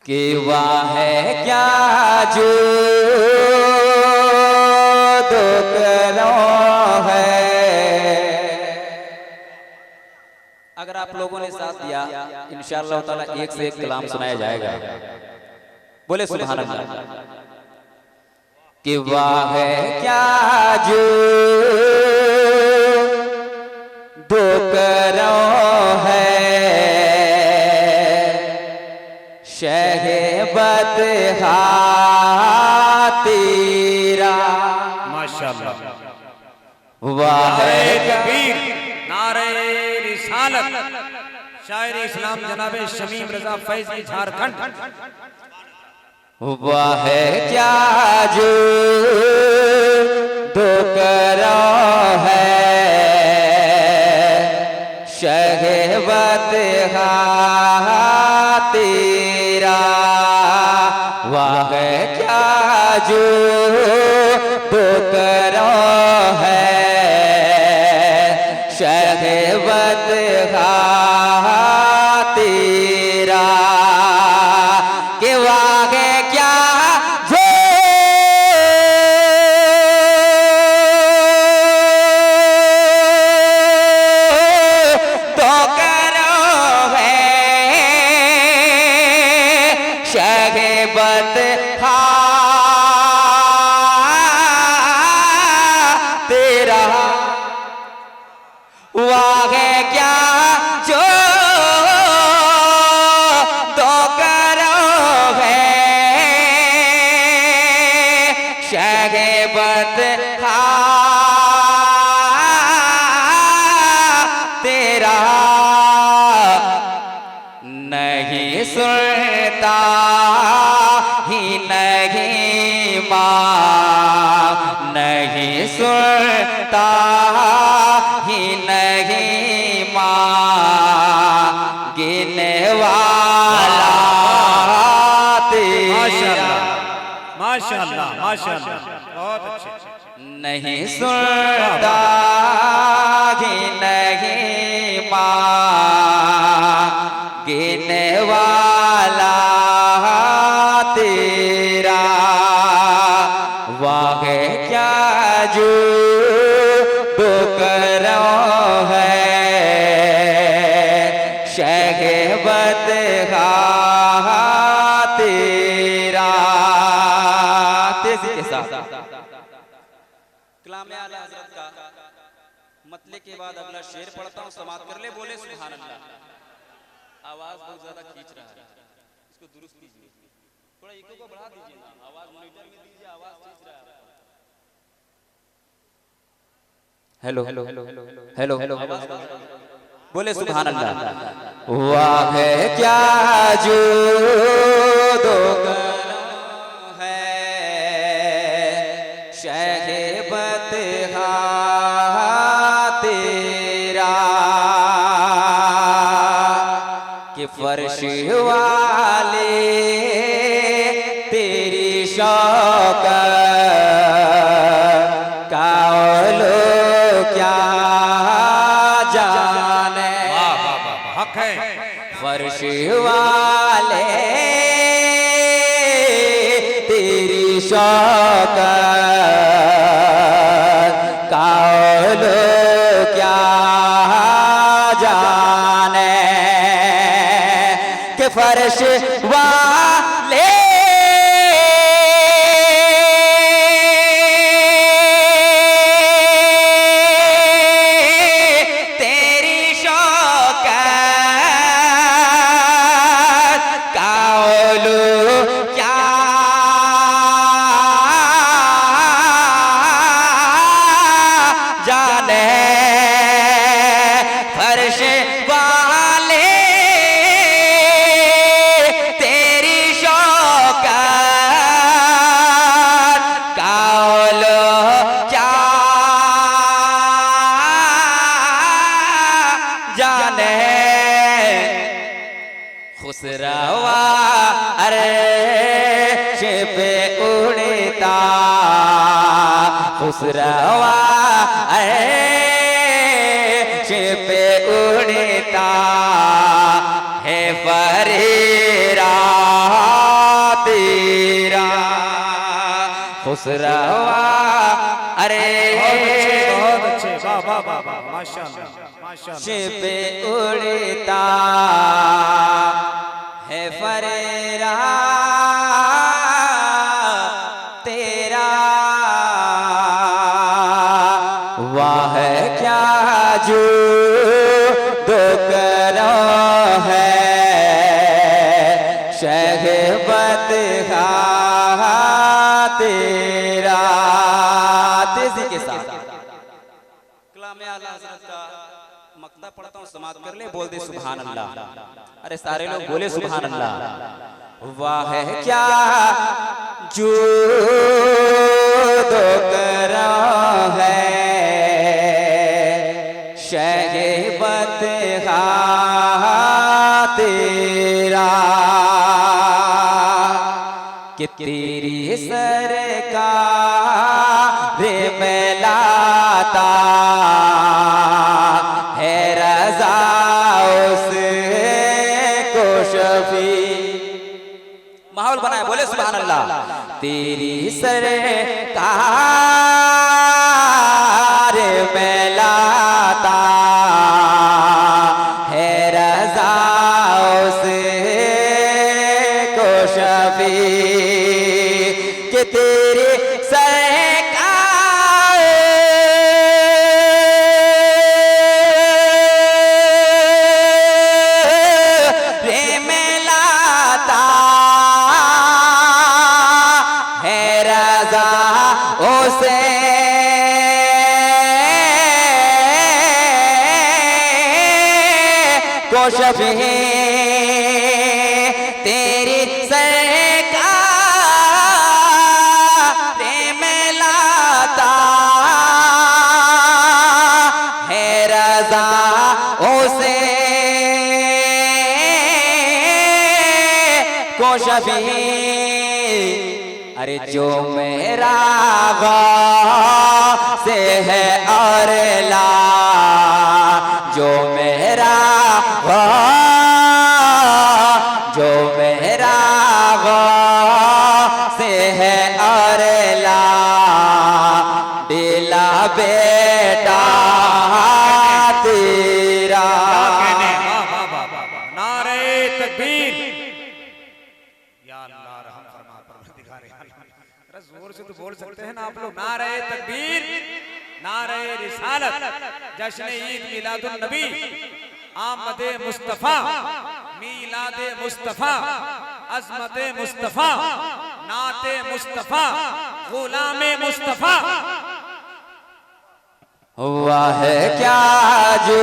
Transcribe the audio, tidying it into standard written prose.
कि वाह है क्या जो दो करो है। अगर आप लोगों ने साथ दिया इंशाअल्लाह ताला एक से एक कलाम सुनाया जाएगा। बोले सुभान अल्लाह। कि वाह है क्या जो दो करो है। शहबत तेरा माशाअल्लाह। वाह है कबीर नारे रिसालत शायर इस्लाम जनाबे शमीम रजा फैजी झारखंड। वाह है क्या जो दो करो है। शहबत तेरा वाह है क्या जो दो करो है। शहबत तेरा के वाह है क्या जो तो करो है। शहबत तेरा वाह है क्या जो तो करो है। शहबत तेरा नहीं सुनता ही नहीं माँ नहीं सुनता ही नहीं माँ गिने वाला तेरा। माशाअल्लाह माशाअल्लाह बहुत अच्छे। नहीं सुनता ही नहीं माँ गिने वाला तेरा। वाह है क्या जो दो करो है। शहबत तेरा। तेजी के साथ कलाम आला हज़रत का मतले के बाद अगला शेर पढ़ता हूँ, समाप्त कर ले। बोले सुभान अल्लाह। आवाज बहुत ज्यादा खींच रहा है, इसको दुरुस्त कीजिए। थोड़ा इको को बढ़ा दीजिए ना, आवाज मॉनिटर में दीजिए, आवाज खींच रहा है। Hello hello hello hello hello hello. बोले सुभान अल्लाह। वाह है क्या जो दो करो है। शहबत तेरा कि फर्श वाले तेरी शौकत का लो क्या जाने। हक है। फर्श वाले तेरी शौकत का लो क्या जाने। के फर्श वाले तेरी शौकत का लो क्या जाने। फर्श वाले तेरी शौकत का लो क्या जाने। खुसरवा अर्श पे उड़ता खुसरवा अर्श पे उड़ता है फरेरा। खुसरवा। अरे बहुत अच्छे, वाह वाह वाह वाह, माशाअल्लाह माशाअल्लाह। पे उड़ता है फरेरा तेरा, वाह क्या जो दो करो है शहबत तेरा। तेजी के साथ कलाम आला हज़रत का मक्ता पढ़ता हूँ, समाप्त कर ले, बोल दे सुभान अल्लाह। अरे सारे लोग बोले सुभान अल्लाह। वाह क्या जो दो करा है शहबत तेरा, कि तेरी सरकार में लाता है रज़ा उसको शफी। माहौल बनाए, बोले सुभान अल्लाह। तेरी सरकार में लाता है रज़ा उसको शफी, कि तेरी शफी, तेरी सरकार में लाता है रज़ा उसे को शफी। अरे जो मेरा से है और ला, जो मेरा जो मेरा से है और ला दिला बेटा तेरा। नारे तकबीर, या अल्लाह रहम फरमा परवरदिगार आलम। अरे जोर से तो बोल सकते हैं ना आप लोग। नारे तकबीर, नारे रिसालत, जश्न ईद मिलादुन नबी, आमदे मुस्तफा, मीलादे मुस्तफा, अज़मते मुस्तफा, नाते मुस्तफा, गुलामे मुस्तफा। वाह क्या जो